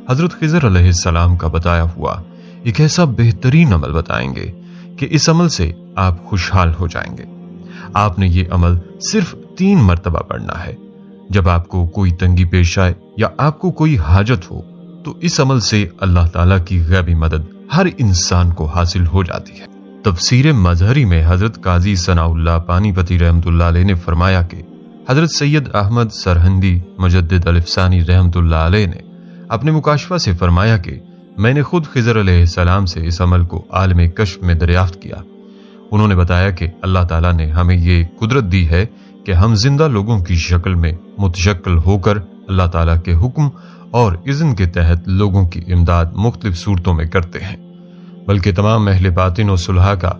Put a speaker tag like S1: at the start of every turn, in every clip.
S1: حضرت خضر علیہ السلام کا بتایا ہوا ایک ایسا بہترین عمل بتائیں گے کہ اس عمل سے آپ خوشحال ہو جائیں گے۔ آپ نے یہ عمل صرف 3 مرتبہ پڑھنا ہے۔ جب آپ کو کوئی تنگی پیش آئے یا آپ کو کوئی حاجت ہو تو اس عمل سے اللہ تعالیٰ کی غیبی مدد ہر انسان کو حاصل ہو جاتی ہے۔ تفسیر مظہری میں حضرت قاضی ثناء اللہ پانی پتی رحمۃ اللہ علیہ نے فرمایا کہ حضرت سید احمد سرہندی مجدد الفسانی رحمۃ اللہ علیہ نے اپنے مکاشفہ سے فرمایا کہ میں نے خود خضر علیہ السلام سے اس عمل کو عالم کشف میں دریافت کیا۔ انہوں نے بتایا کہ اللہ تعالیٰ نے ہمیں یہ قدرت دی ہے کہ ہم زندہ لوگوں کی شکل میں متشکل ہو کر اللہ تعالیٰ کے حکم اور اذن کے تحت لوگوں کی امداد مختلف صورتوں میں کرتے ہیں، بلکہ تمام اہل باطن و صلحاء کا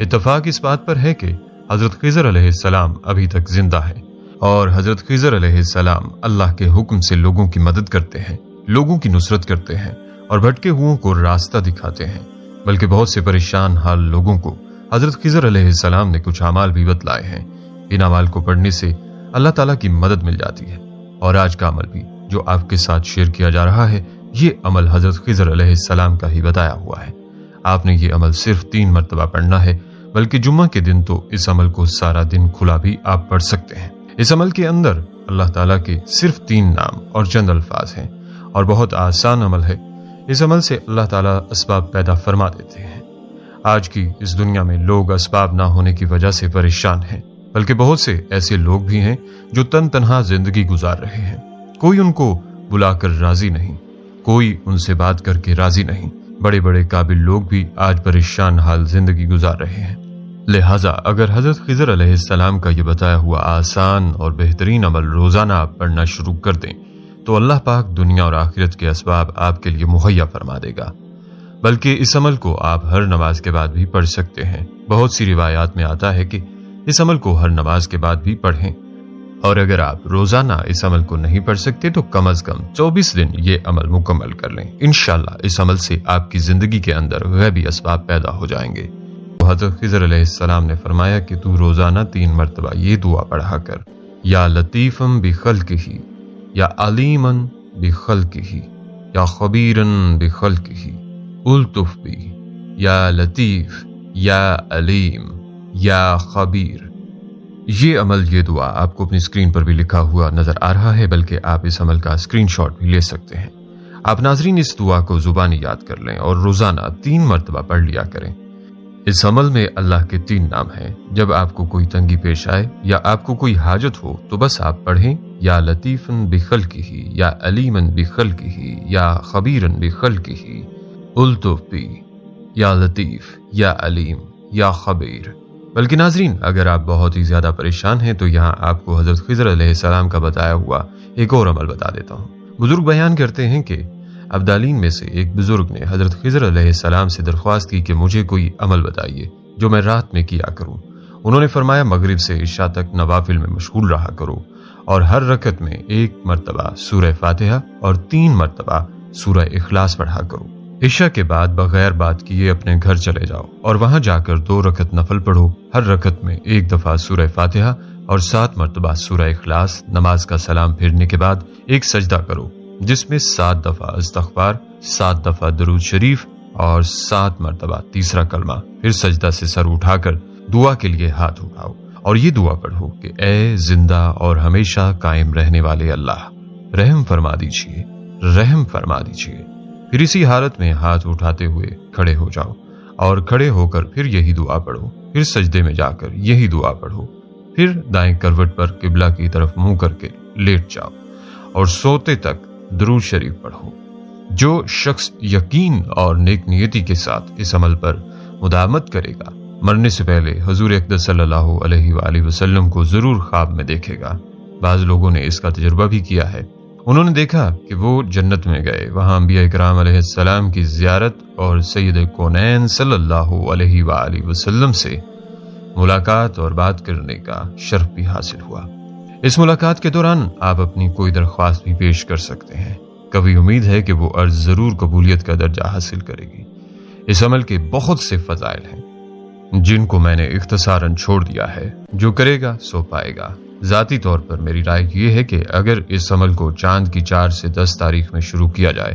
S1: اتفاق اس بات پر ہے کہ حضرت خضر علیہ السلام ابھی تک زندہ ہیں، اور حضرت خضر علیہ السلام اللہ کے حکم سے لوگوں کی مدد کرتے ہیں، لوگوں کی نصرت کرتے ہیں اور بھٹکے ہوئوں کو راستہ دکھاتے ہیں۔ بلکہ بہت سے پریشان حال لوگوں کو حضرت خضر علیہ السلام نے کچھ اعمال بھی بتلائے ہیں۔ ان اعمال کو پڑھنے سے اللہ تعالیٰ کی مدد مل جاتی ہے۔ اور آج کا عمل بھی جو آپ کے ساتھ شیئر کیا جا رہا ہے، یہ عمل حضرت خضر علیہ السلام کا ہی بتایا ہوا ہے۔ آپ نے یہ عمل صرف 3 مرتبہ پڑھنا ہے، بلکہ جمعہ کے دن تو اس عمل کو سارا دن کھلا بھی آپ پڑھ سکتے ہیں۔ اس عمل کے اندر اللہ تعالیٰ کے صرف 3 نام اور چند الفاظ ہیں، اور بہت آسان عمل ہے۔ اس عمل سے اللہ تعالیٰ اسباب پیدا فرما دیتے ہیں۔ آج کی اس دنیا میں لوگ اسباب نہ ہونے کی وجہ سے پریشان ہیں، بلکہ بہت سے ایسے لوگ بھی ہیں جو تنہا زندگی گزار رہے ہیں۔ کوئی ان کو بلا کر راضی نہیں، کوئی ان سے بات کر کے راضی نہیں۔ بڑے بڑے قابل لوگ بھی آج پریشان حال زندگی گزار رہے ہیں۔ لہٰذا اگر حضرت خضر علیہ السلام کا یہ بتایا ہوا آسان اور بہترین عمل روزانہ آپ پڑھنا شروع کر دیں تو اللہ پاک دنیا اور آخرت کے اسباب آپ کے لیے مہیا فرما دے گا۔ بلکہ اس عمل کو آپ ہر نماز کے بعد بھی پڑھ سکتے ہیں۔ بہت سی روایات میں آتا ہے کہ اس عمل کو ہر نماز کے بعد بھی پڑھیں، اور اگر آپ روزانہ اس عمل کو نہیں پڑھ سکتے تو کم از کم 24 دن یہ عمل مکمل کر لیں۔ انشاءاللہ اس عمل سے آپ کی زندگی کے اندر غیبی اسباب پیدا ہو جائیں گے۔ حضرت خضر علیہ السلام نے فرمایا کہ تو روزانہ 3 مرتبہ یہ دعا پڑھا کر، یا لطیفم بخلقہ، یا علیمن بخلقہ، یا خبیرن بخلقہ، الطف بی، یا لطیف، یا علیم، یا خبیر۔ یہ عمل، یہ دعا آپ کو اپنی اسکرین پر بھی لکھا ہوا نظر آ رہا ہے، بلکہ آپ اس عمل کا اسکرین شاٹ بھی لے سکتے ہیں۔ آپ ناظرین اس دعا کو زبانی یاد کر لیں اور روزانہ 3 مرتبہ پڑھ لیا کریں۔ اس عمل میں اللہ کے 3 نام ہیں۔ جب آپ کو کوئی تنگی پیش آئے یا آپ کو کوئی حاجت ہو تو بس آپ پڑھیں یا لطیفن بخلقہ، یا علیمن بخلقہ، یا خبیرن بخلقہ، الطف بی، یا لطیف، یا علیم، یا خبیر۔ بلکہ ناظرین اگر آپ بہت ہی زیادہ پریشان ہیں تو یہاں آپ کو حضرت خضر علیہ السلام کا بتایا ہوا ایک اور عمل بتا دیتا ہوں۔ بزرگ بیان کرتے ہیں کہ ابدالین میں سے ایک بزرگ نے حضرت خضر علیہ السلام سے درخواست کی کہ مجھے کوئی عمل بتائیے جو میں رات میں کیا کروں۔ انہوں نے فرمایا مغرب سے عشاء تک نوافل میں مشغول رہا کرو، اور ہر رکعت میں 1 مرتبہ سورہ فاتحہ اور 3 مرتبہ سورہ اخلاص پڑھا کرو۔ عشاء کے بعد بغیر بات کیے اپنے گھر چلے جاؤ اور وہاں جا کر 2 رکعت نفل پڑھو۔ ہر رکعت میں 1 دفعہ سورہ فاتحہ اور 7 مرتبہ سورہ اخلاص۔ نماز کا سلام پھیرنے کے بعد ایک سجدہ کرو جس میں 7 دفعہ استغفار، 7 دفعہ درود شریف اور 7 مرتبہ تیسرا کلمہ۔ پھر سجدہ سے سر اٹھا کر دعا کے لیے ہاتھ اٹھاؤ اور یہ دعا پڑھو کہ اے زندہ اور ہمیشہ قائم رہنے والے اللہ، رحم فرما دیجیے، رحم فرما دیجیے۔ پھر اسی حالت میں ہاتھ اٹھاتے ہوئے کھڑے ہو جاؤ اور کھڑے ہو کر پھر یہی دعا پڑھو۔ پھر سجدے میں جا کر یہی دعا پڑھو۔ پھر دائیں کروٹ پر قبلہ کی طرف منہ کر کے لیٹ جاؤ اور سوتے تک درود شریف پڑھو۔ جو شخص یقین اور نیک نیتی کے ساتھ اس عمل پر مداومت کرے گا، مرنے سے پہلے حضور اقدس صلی اللہ علیہ وآلہ وسلم کو ضرور خواب میں دیکھے گا۔ بعض لوگوں نے اس کا تجربہ بھی کیا ہے۔ انہوں نے دیکھا کہ وہ جنت میں گئے، وہاں انبیاء کرام علیہ السلام کی زیارت اور سید کونین صلی اللہ علیہ وآلہ وسلم سے ملاقات اور بات کرنے کا شرف بھی حاصل ہوا۔ اس ملاقات کے دوران آپ اپنی کوئی درخواست بھی پیش کر سکتے ہیں۔ کبھی امید ہے کہ وہ عرض ضرور قبولیت کا درجہ حاصل کرے گی۔ اس عمل کے بہت سے فضائل ہیں جن کو میں نے اختصاراً چھوڑ دیا ہے۔ جو کرے گا سو پائے گا۔ ذاتی طور پر میری رائے یہ ہے کہ اگر اس عمل کو چاند کی 4 سے 10 تاریخ میں شروع کیا جائے